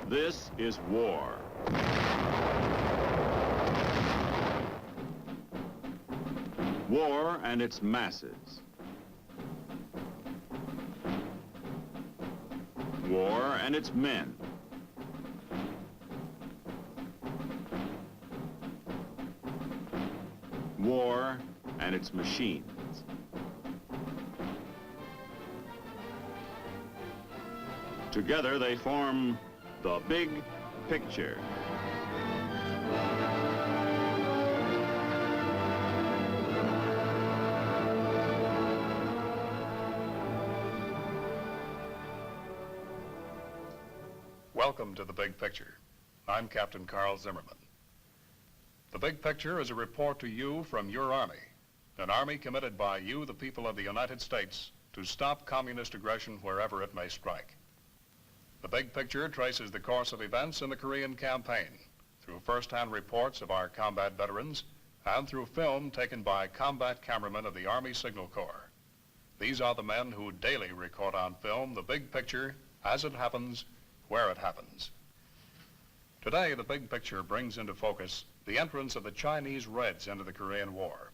This is war. War and its masses. War and its men. War and its machines. Together they form the big picture. Welcome to The Big Picture. I'm Captain Carl Zimmerman. The Big Picture is a report to you from your Army, an Army committed by you, the people of the United States, to stop communist aggression wherever it may strike. The Big Picture traces the course of events in the Korean campaign through first-hand reports of our combat veterans and through film taken by combat cameramen of the Army Signal Corps. These are the men who daily record on film the big picture as it happens, where it happens. Today, the Big Picture brings into focus the entrance of the Chinese Reds into the Korean War.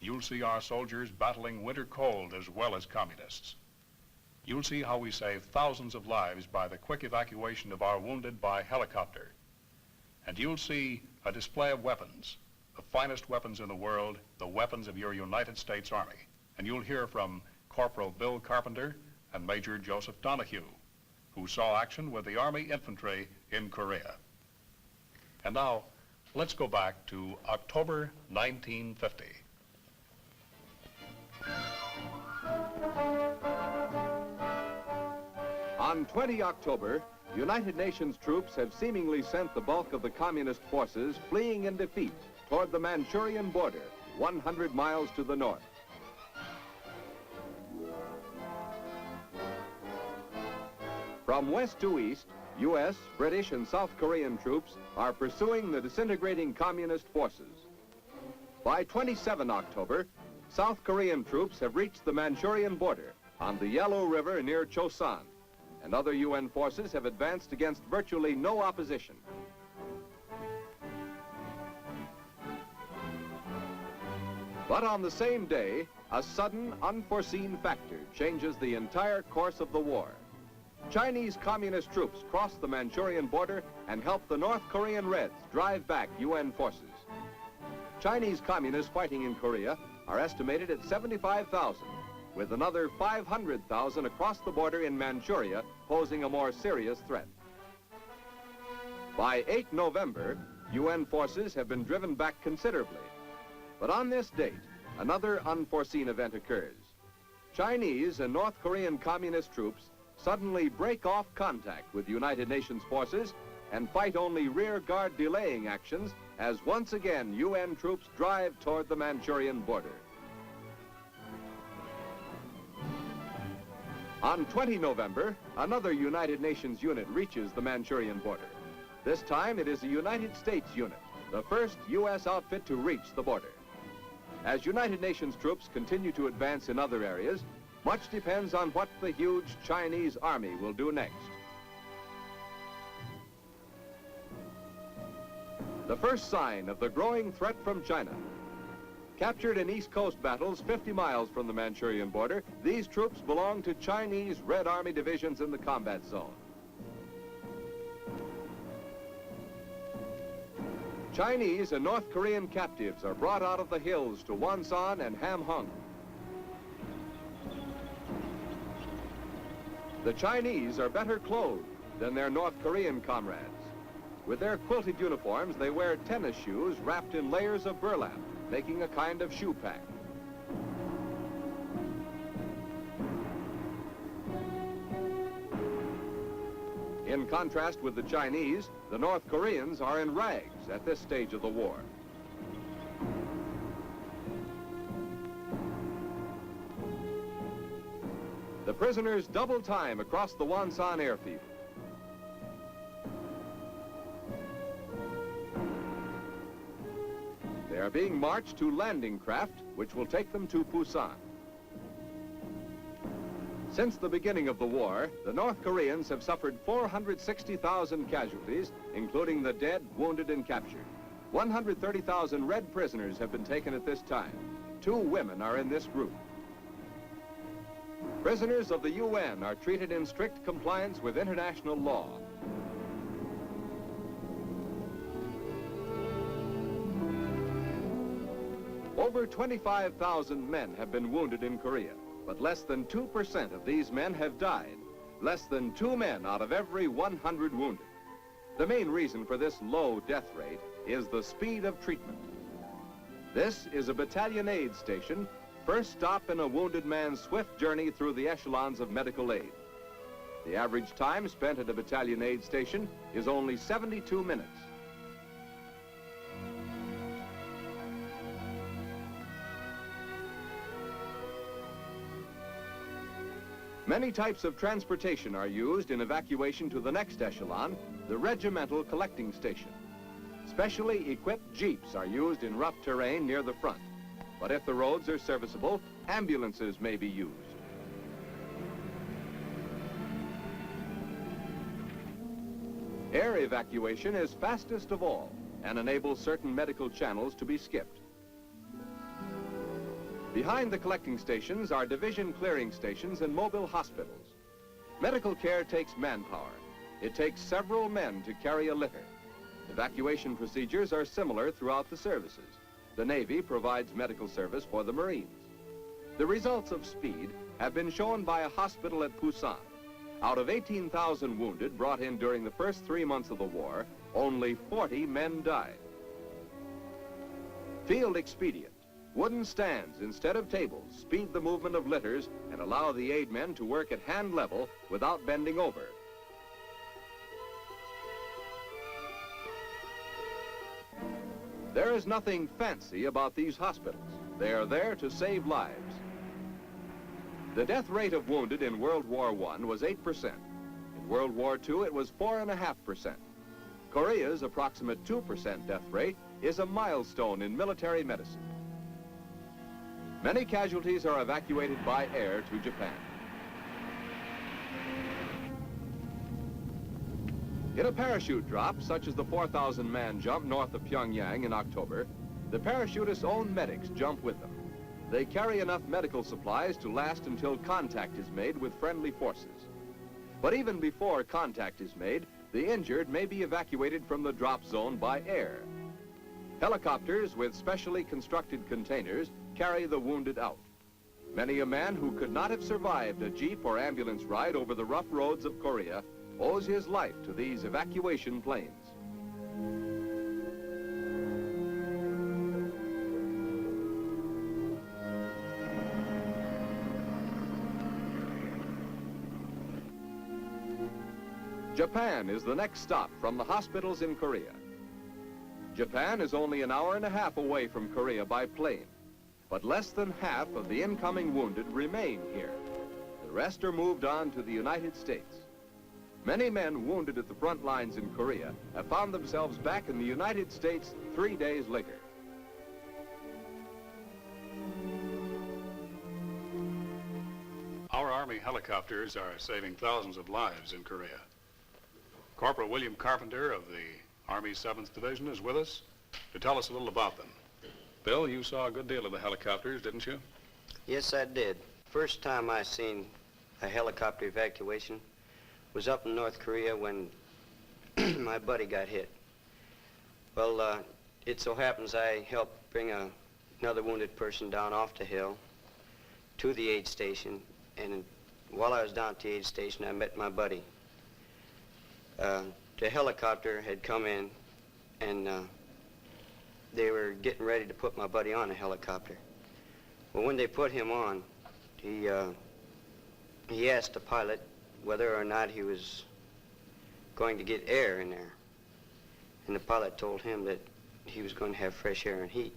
You'll see our soldiers battling winter cold as well as communists. You'll see how we save thousands of lives by the quick evacuation of our wounded by helicopter. And you'll see a display of weapons, the finest weapons in the world, the weapons of your United States Army. And you'll hear from Corporal Bill Carpenter and Major Joseph Donahue, who saw action with the Army infantry in Korea. And now, let's go back to October 1950. On 20 October, United Nations troops have seemingly sent the bulk of the communist forces fleeing in defeat toward the Manchurian border, 100 miles to the north. From west to east, U.S., British, and South Korean troops are pursuing the disintegrating communist forces. By 27 October, South Korean troops have reached the Manchurian border on the Yellow River near Chosan, and other UN forces have advanced against virtually no opposition. But on the same day, a sudden, unforeseen factor changes the entire course of the war. Chinese communist troops cross the Manchurian border and help the North Korean Reds drive back UN forces. Chinese communists fighting in Korea are estimated at 75,000, with another 500,000 across the border in Manchuria posing a more serious threat. By 8 November, UN forces have been driven back considerably. But on this date, another unforeseen event occurs. Chinese and North Korean communist troops suddenly break off contact with United Nations forces and fight only rear guard delaying actions as once again UN troops drive toward the Manchurian border. On 20 November, another United Nations unit reaches the Manchurian border. This time it is a United States unit, the first U.S. outfit to reach the border. As United Nations troops continue to advance in other areas, much depends on what the huge Chinese army will do next. The first sign of the growing threat from China. Captured in East Coast battles 50 miles from the Manchurian border, these troops belong to Chinese Red Army divisions in the combat zone. Chinese and North Korean captives are brought out of the hills to Wonsan and Hamhung. The Chinese are better clothed than their North Korean comrades. With their quilted uniforms, they wear tennis shoes wrapped in layers of burlap, making a kind of shoe pack. In contrast with the Chinese, the North Koreans are in rags at this stage of the war. The prisoners double time across the Wonsan airfield. They are being marched to landing craft, which will take them to Busan. Since the beginning of the war, the North Koreans have suffered 460,000 casualties, including the dead, wounded, and captured. 130,000 Red prisoners have been taken at this time. 2 women are in this group. Prisoners of the UN are treated in strict compliance with international law. Over 25,000 men have been wounded in Korea, but less than 2% of these men have died. Less than 2 men out of every 100 wounded. The main reason for this low death rate is the speed of treatment. This is a battalion aid station, first stop in a wounded man's swift journey through the echelons of medical aid. The average time spent at a battalion aid station is only 72 minutes. Many types of transportation are used in evacuation to the next echelon, the regimental collecting station. Specially equipped jeeps are used in rough terrain near the front. But if the roads are serviceable, ambulances may be used. Air evacuation is fastest of all and enables certain medical channels to be skipped. Behind the collecting stations are division clearing stations and mobile hospitals. Medical care takes manpower. It takes several men to carry a litter. Evacuation procedures are similar throughout the services. The Navy provides medical service for the Marines. The results of speed have been shown by a hospital at Busan. Out of 18,000 wounded brought in during the first 3 months of the war, only 40 men died. Field expedient. Wooden stands instead of tables speed the movement of litters and allow the aid men to work at hand level without bending over. There is nothing fancy about these hospitals. They are there to save lives. The death rate of wounded in World War I was 8%. In World War II, it was 4.5%. Korea's approximate 2% death rate is a milestone in military medicine. Many casualties are evacuated by air to Japan. In a parachute drop, such as the 4,000-man jump north of Pyongyang in October, the parachutists' own medics jump with them. They carry enough medical supplies to last until contact is made with friendly forces. But even before contact is made, the injured may be evacuated from the drop zone by air. Helicopters with specially constructed containers carry the wounded out. Many a man who could not have survived a jeep or ambulance ride over the rough roads of Korea owes his life to these evacuation planes. Japan is the next stop from the hospitals in Korea. Japan is only an hour and a half away from Korea by plane, but less than half of the incoming wounded remain here. The rest are moved on to the United States. Many men wounded at the front lines in Korea have found themselves back in the United States 3 days later. Our Army helicopters are saving thousands of lives in Korea. Corporal William Carpenter of the Army 7th Division is with us to tell us a little about them. Bill, you saw a good deal of the helicopters, didn't you? Yes, I did. First time I seen a helicopter evacuation was up in North Korea when my buddy got hit. Well, it so happens I helped bring another wounded person down off the hill to the aid station, and while I was down at the aid station, I met my buddy. The helicopter had come in, and they were getting ready to put my buddy on a helicopter. Well, when they put him on, he asked the pilot whether or not he was going to get air in there. And the pilot told him that he was going to have fresh air and heat.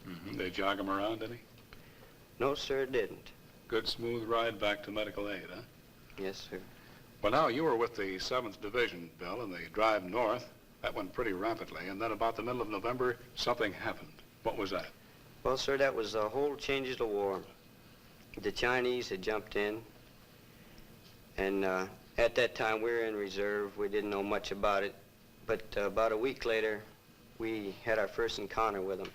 Mm-hmm. They jog him around, did he? No, sir, it didn't. Good smooth ride back to medical aid, huh? Yes, sir. Well, now, you were with the 7th Division, Bill, and the drive north. That went pretty rapidly, and then about the middle of November, something happened. What was that? Well, sir, that was the whole change of the war. The Chinese had jumped in, And at that time, we were in reserve. We didn't know much about it. But about a week later, we had our first encounter with them.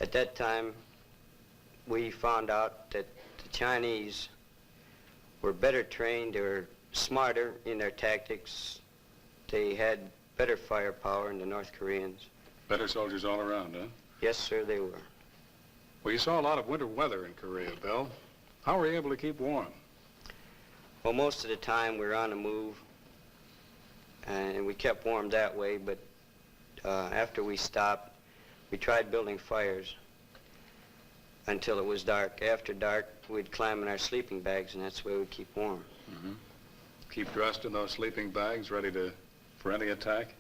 At that time, we found out that the Chinese were better trained, they were smarter in their tactics, they had better firepower than the North Koreans. Better soldiers all around, huh? Yes, sir, they were. Well, you saw a lot of winter weather in Korea, Bill. How were you able to keep warm? Well, most of the time we were on the move, and we kept warm that way, but after we stopped, we tried building fires until it was dark. After dark, we'd climb in our sleeping bags, and that's the way we'd keep warm. Mm-hmm. Keep dressed in those sleeping bags, ready for any attack?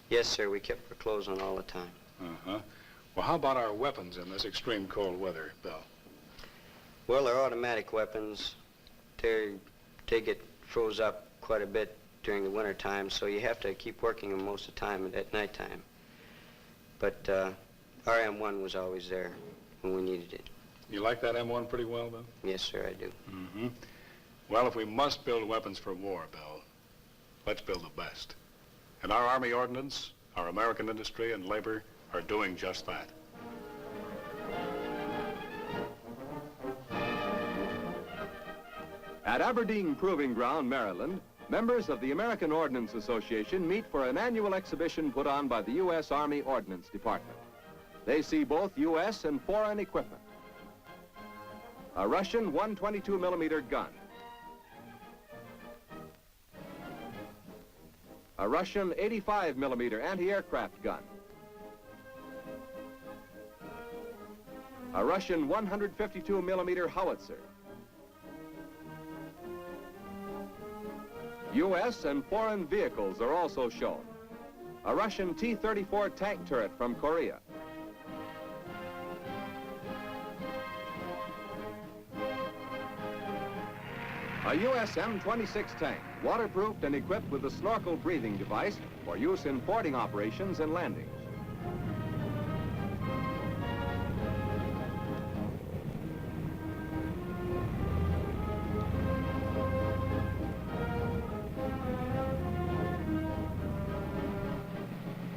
Yes, sir, we kept our clothes on all the time. Uh-huh. Well, how about our weapons in this extreme cold weather, Bill? Well, our automatic weapons, they get froze up quite a bit during the winter time, so you have to keep working them most of the time at nighttime. But our M1 was always there when we needed it. You like that M1 pretty well, Bill? Yes, sir, I do. Mm-hmm. Well, if we must build weapons for war, Bill, let's build the best. And our Army Ordnance, our American industry and labor are doing just that. At Aberdeen Proving Ground, Maryland, members of the American Ordnance Association meet for an annual exhibition put on by the U.S. Army Ordnance Department. They see both U.S. and foreign equipment. A Russian 122 millimeter gun. A Russian 85 millimeter anti-aircraft gun. A Russian 152 millimeter howitzer. U.S. and foreign vehicles are also shown. A Russian T-34 tank turret from Korea. A U.S. M-26 tank, waterproofed and equipped with a snorkel breathing device for use in fording operations and landings.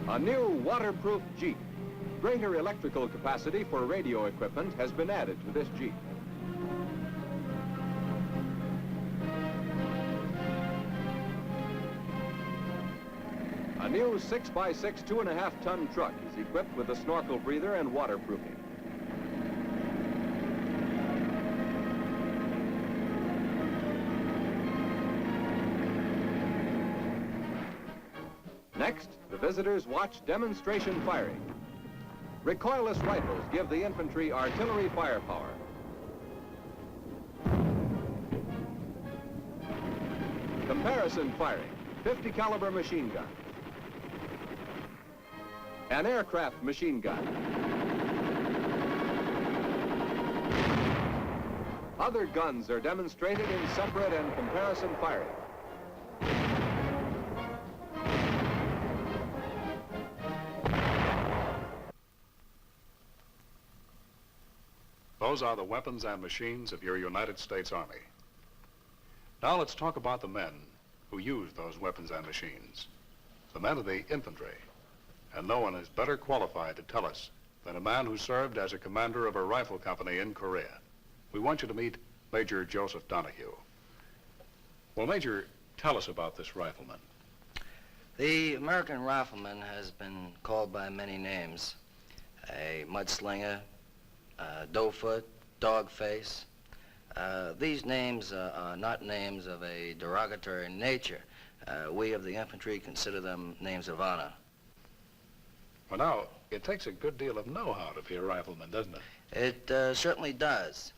A new waterproof Jeep. Greater electrical capacity for radio equipment has been added to this Jeep. A new 6x6 2.5-ton truck is equipped with a snorkel breather and waterproofing. Next, the visitors watch demonstration firing. Recoilless rifles give the infantry artillery firepower. Comparison firing, 50 caliber machine gun. An aircraft machine gun. Other guns are demonstrated in separate and comparison firing. Those are the weapons and machines of your United States Army. Now let's talk about the men who use those weapons and machines. The men of the infantry. And no one is better qualified to tell us than a man who served as a commander of a rifle company in Korea. We want you to meet Major Joseph Donahue. Well, Major, tell us about this rifleman. The American rifleman has been called by many names. A mudslinger, doughfoot, dogface. These names are not names of a derogatory nature. We of the infantry consider them names of honor. Well, now, it takes a good deal of know-how to be a rifleman, doesn't it? It certainly does.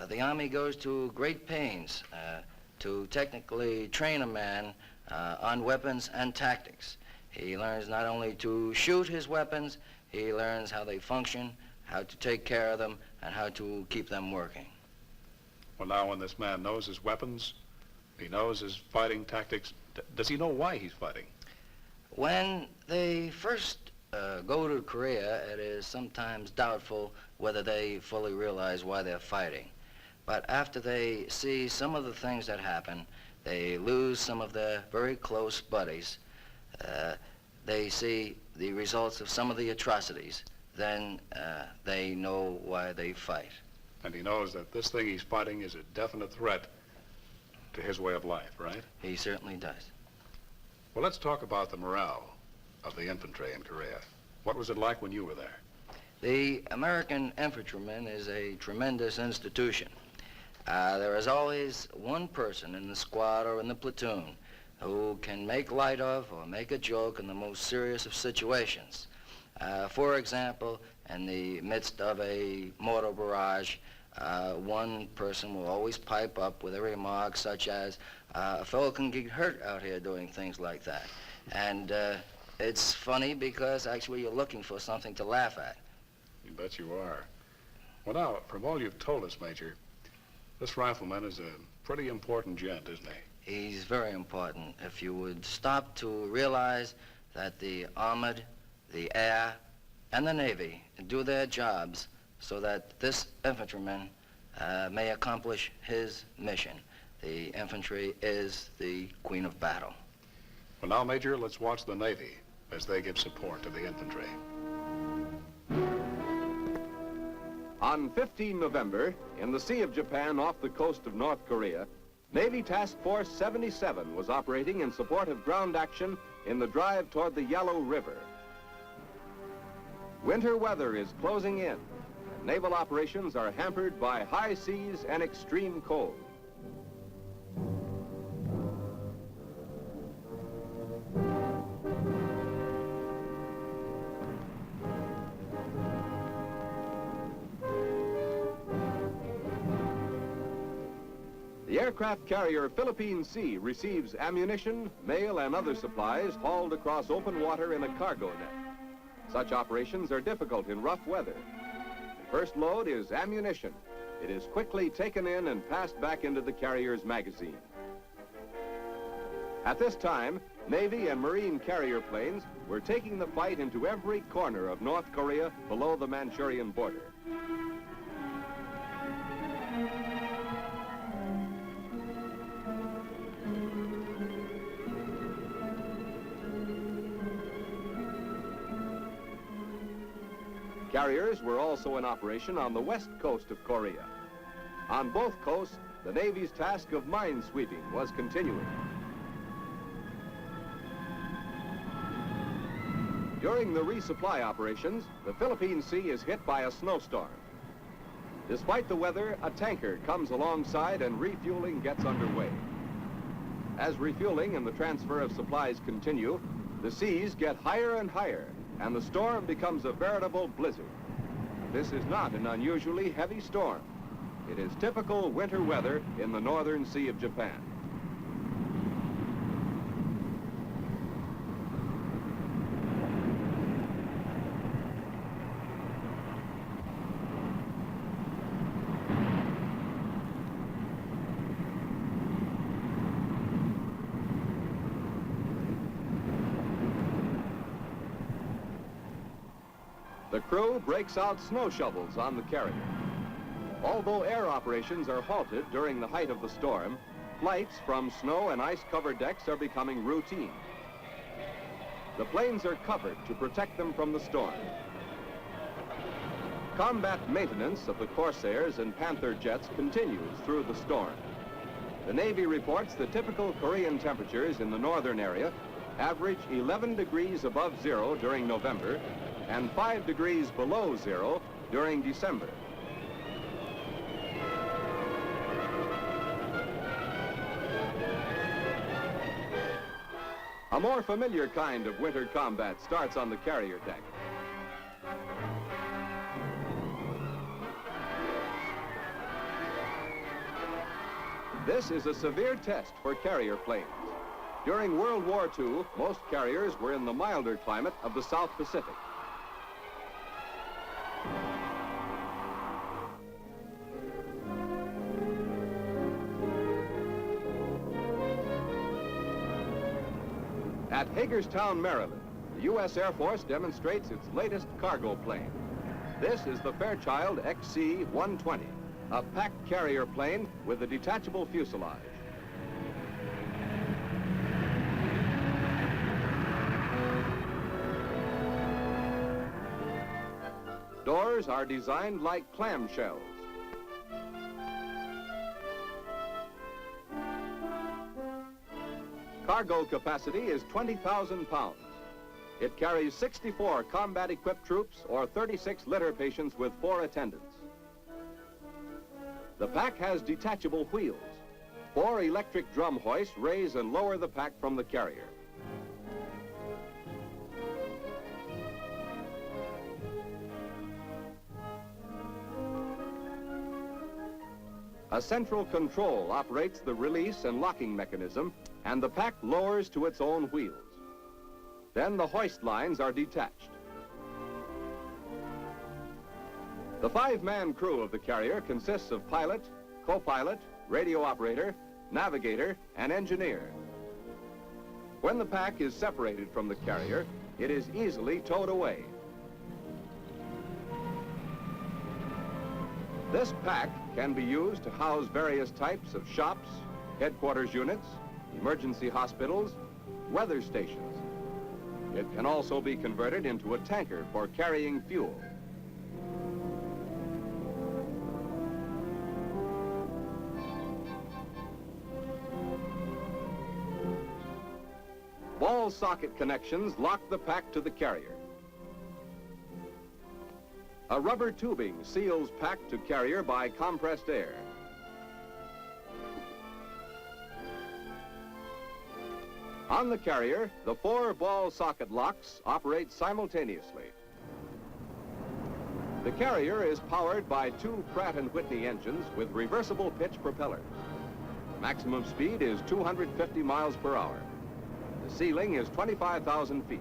The Army goes to great pains to technically train a man on weapons and tactics. He learns not only to shoot his weapons, he learns how they function, how to take care of them, and how to keep them working. Well, now, when this man knows his weapons, he knows his fighting tactics, does he know why he's fighting? When they first go to Korea, it is sometimes doubtful whether they fully realize why they're fighting. But after they see some of the things that happen, they lose some of their very close buddies, they see the results of some of the atrocities, then they know why they fight. And he knows that this thing he's fighting is a definite threat to his way of life, right? He certainly does. Well, let's talk about the morale of the infantry in Korea. What was it like when you were there? The American infantryman is a tremendous institution. There is always one person in the squad or in the platoon who can make light of or make a joke in the most serious of situations. For example, in the midst of a mortar barrage, one person will always pipe up with a remark such as, a fellow can get hurt out here doing things like that. And it's funny because actually you're looking for something to laugh at. You bet you are. Well, now, from all you've told us, Major, this rifleman is a pretty important gent, isn't he? He's very important. If you would stop to realize that the Armored, the Air, and the Navy do their jobs so that this infantryman may accomplish his mission. The infantry is the queen of battle. Well, now, Major, let's watch the Navy as they give support to the infantry. On 15 November, in the Sea of Japan off the coast of North Korea, Navy Task Force 77 was operating in support of ground action in the drive toward the Yellow River. Winter weather is closing in, and naval operations are hampered by high seas and extreme cold. The aircraft carrier Philippine Sea receives ammunition, mail, and other supplies hauled across open water in a cargo net. Such operations are difficult in rough weather. The first load is ammunition. It is quickly taken in and passed back into the carrier's magazine. At this time, Navy and Marine carrier planes were taking the fight into every corner of North Korea below the Manchurian border. Carriers were also in operation on the west coast of Korea. On both coasts, the Navy's task of mine sweeping was continuing. During the resupply operations, the Philippine Sea is hit by a snowstorm. Despite the weather, a tanker comes alongside and refueling gets underway. As refueling and the transfer of supplies continue, the seas get higher and higher, and the storm becomes a veritable blizzard. This is not an unusually heavy storm. It is typical winter weather in the northern Sea of Japan. The crew breaks out snow shovels on the carrier. Although air operations are halted during the height of the storm, flights from snow and ice-covered decks are becoming routine. The planes are covered to protect them from the storm. Combat maintenance of the Corsairs and Panther jets continues through the storm. The Navy reports the typical Korean temperatures in the northern area average 11 degrees above zero during November and 5 degrees below zero during December. A more familiar kind of winter combat starts on the carrier deck. This is a severe test for carrier planes. During World War II, most carriers were in the milder climate of the South Pacific. At Hagerstown, Maryland, the U.S. Air Force demonstrates its latest cargo plane. This is the Fairchild XC-120, a packed carrier plane with a detachable fuselage. Doors are designed like clamshells. Cargo capacity is 20,000 pounds. It carries 64 combat-equipped troops or 36 litter patients with 4 attendants. The pack has detachable wheels. 4 electric drum hoists raise and lower the pack from the carrier. A central control operates the release and locking mechanism, and the pack lowers to its own wheels. Then the hoist lines are detached. The 5-man crew of the carrier consists of pilot, co-pilot, radio operator, navigator, and engineer. When the pack is separated from the carrier, it is easily towed away. This pack can be used to house various types of shops, headquarters units, emergency hospitals, weather stations. It can also be converted into a tanker for carrying fuel. Ball socket connections lock the pack to the carrier. A rubber tubing seals pack to carrier by compressed air. On the carrier, the 4 ball socket locks operate simultaneously. The carrier is powered by 2 Pratt & Whitney engines with reversible pitch propellers. Maximum speed is 250 miles per hour. The ceiling is 25,000 feet.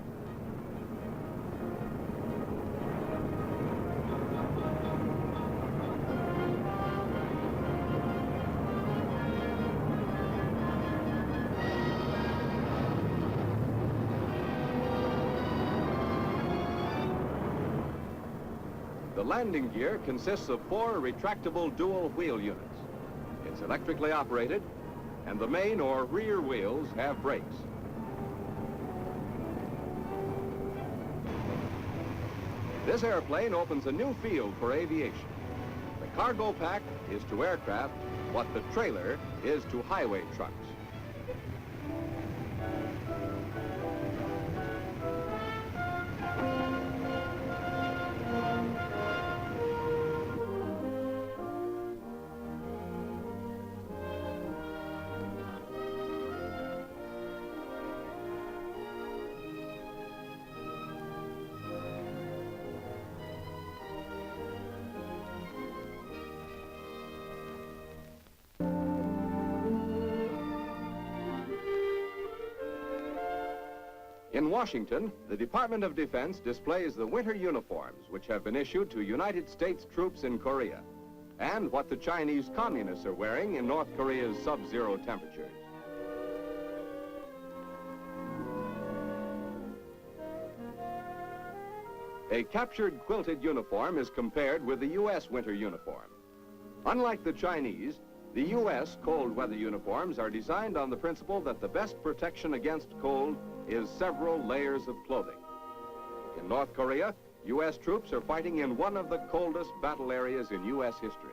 The landing gear consists of 4 retractable dual wheel units. It's electrically operated, and the main or rear wheels have brakes. This airplane opens a new field for aviation. The cargo pack is to aircraft what the trailer is to highway trucks. In Washington, the Department of Defense displays the winter uniforms which have been issued to United States troops in Korea, and what the Chinese communists are wearing in North Korea's sub-zero temperatures. A captured quilted uniform is compared with the U.S. winter uniform. Unlike the Chinese, the U.S. cold weather uniforms are designed on the principle that the best protection against cold is several layers of clothing. In North Korea, U.S. troops are fighting in one of the coldest battle areas in U.S. history.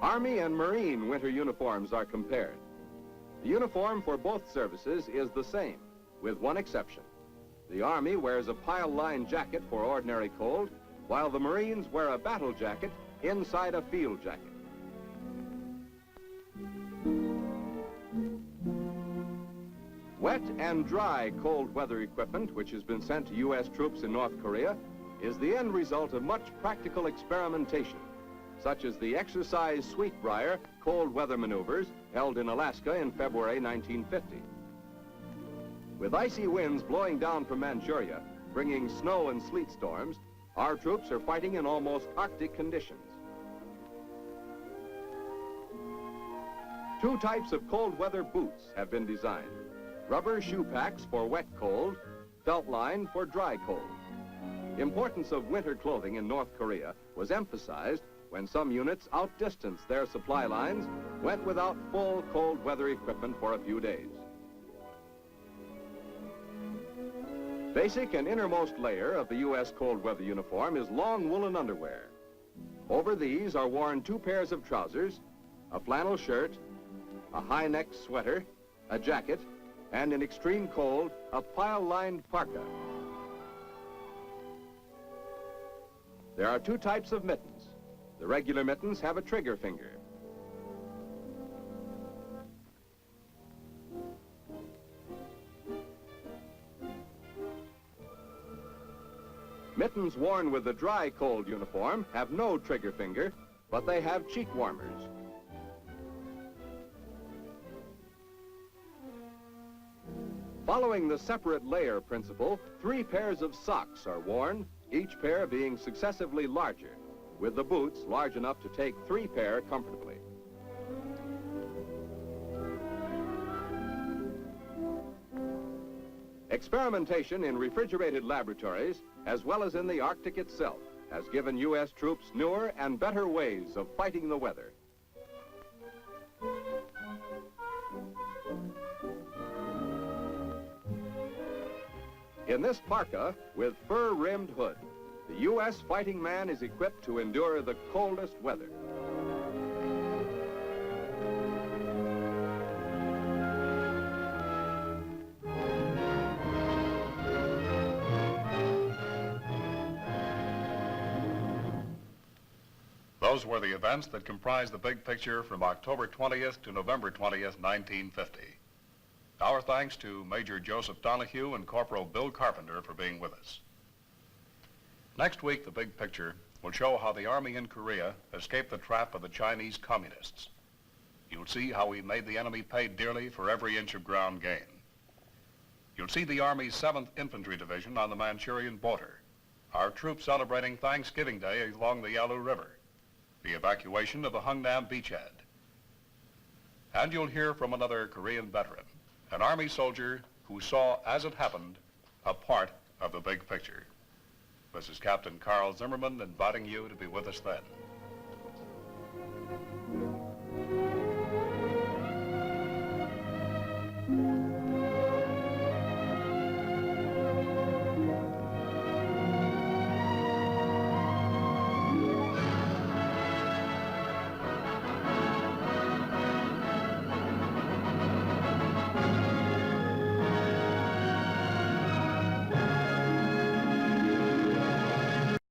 Army and Marine winter uniforms are compared. The uniform for both services is the same, with one exception. The Army wears a pile-line jacket for ordinary cold, while the Marines wear a battle jacket inside a field jacket. Wet and dry cold weather equipment, which has been sent to U.S. troops in North Korea, is the end result of much practical experimentation, such as the exercise Sweetbriar cold weather maneuvers held in Alaska in February 1950. With icy winds blowing down from Manchuria, bringing snow and sleet storms, our troops are fighting in almost Arctic conditions. Two types of cold weather boots have been designed. Rubber shoe packs for wet cold, felt line for dry cold. Importance of winter clothing in North Korea was emphasized when some units outdistanced their supply lines, went without full cold weather equipment for a few days. Basic and innermost layer of the U.S. cold weather uniform is long woolen underwear. Over these are worn two pairs of trousers, a flannel shirt, a high-neck sweater, a jacket, and in extreme cold, a pile-lined parka. There are two types of mittens. The regular mittens have a trigger finger. Mittens worn with the dry cold uniform have no trigger finger, but they have cheek warmers. Following the separate layer principle, 3 pairs of socks are worn, each pair being successively larger, with the boots large enough to take 3 pair comfortably. Experimentation in refrigerated laboratories, as well as in the Arctic itself, has given U.S. troops newer and better ways of fighting the weather. In this parka, with fur-rimmed hood, the U.S. fighting man is equipped to endure the coldest weather. Those were the events that comprised the big picture from October 20th to November 20th, 1950. Our thanks to Major Joseph Donahue and Corporal Bill Carpenter for being with us. Next week, the big picture will show how the Army in Korea escaped the trap of the Chinese communists. You'll see how we made the enemy pay dearly for every inch of ground gain. You'll see the Army's 7th Infantry Division on the Manchurian border, our troops celebrating Thanksgiving Day along the Yalu River, the evacuation of the Hungnam beachhead. And you'll hear from another Korean veteran, an Army soldier who saw, as it happened, a part of the big picture. This is Captain Carl Zimmerman inviting you to be with us then.